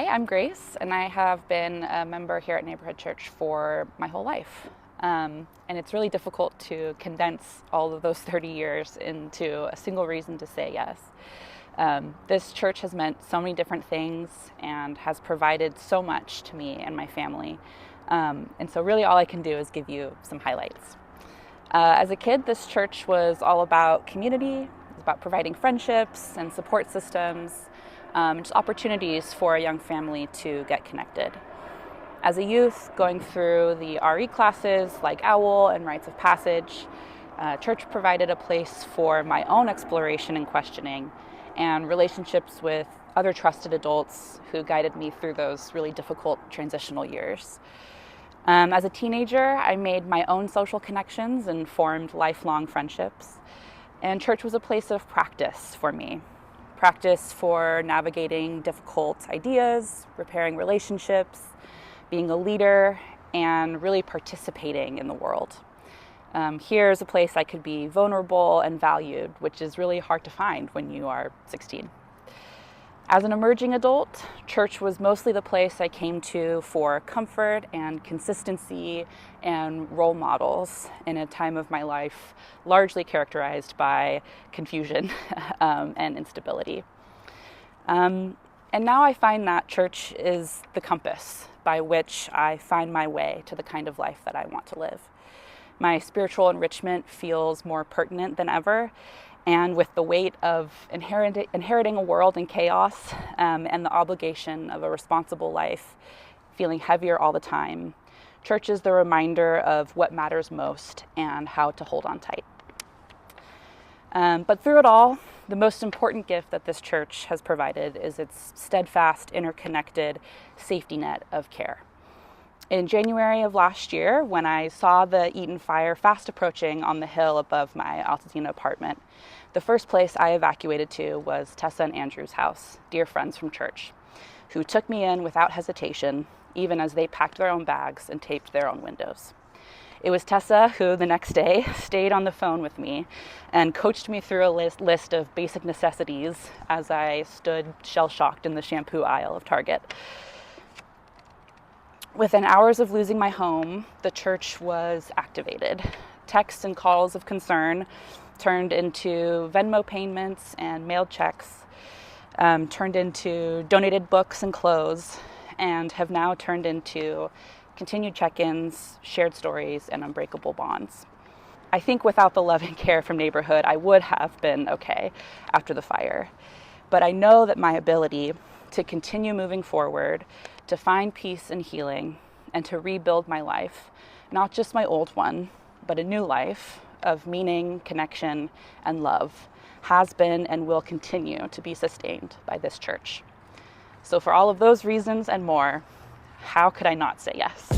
Hi, I'm Grace, and I have been a member here at Neighborhood Church for my whole life. And it's really difficult to condense all of those 30 years into a single reason to say yes. This church has meant so many different things and has provided so much to me and my family. And so really all I can do is give you some highlights. As a kid, this church was all about community. It was about providing friendships and support systems, just opportunities for a young family to get connected. As a youth, going through the RE classes like OWL and Rites of Passage, church provided a place for my own exploration and questioning and relationships with other trusted adults who guided me through those really difficult transitional years. As a teenager, I made my own social connections and formed lifelong friendships. And church was a place of practice for me. Practice for navigating difficult ideas, repairing relationships, being a leader, and really participating in the world. Here's a place I could be vulnerable and valued, which is really hard to find when you are 16. As an emerging adult, church was mostly the place I came to for comfort and consistency and role models in a time of my life largely characterized by confusion and instability. And now I find that church is the compass by which I find my way to the kind of life that I want to live. My spiritual enrichment feels more pertinent than ever, and with the weight of inheriting a world in chaos and the obligation of a responsible life feeling heavier all the time, church is the reminder of what matters most and how to hold on tight. But through it all, the most important gift that this church has provided is its steadfast, interconnected safety net of care. In January of last year, when I saw the Eaton fire fast approaching on the hill above my Altadena apartment, the first place I evacuated to was Tessa and Andrew's house, dear friends from church, who took me in without hesitation, even as they packed their own bags and taped their own windows. It was Tessa who, the next day, stayed on the phone with me and coached me through a list of basic necessities as I stood shell-shocked in the shampoo aisle of Target. Within hours of losing my home, the church was activated. Texts and calls of concern turned into Venmo payments and mailed checks, turned into donated books and clothes, and have now turned into continued check-ins, shared stories, and unbreakable bonds. I think without the love and care from Neighborhood, I would have been okay after the fire. But I know that my ability to continue moving forward, to find peace and healing, and to rebuild my life, not just my old one, but a new life of meaning, connection, and love, has been and will continue to be sustained by this church. So for all of those reasons and more, how could I not say yes?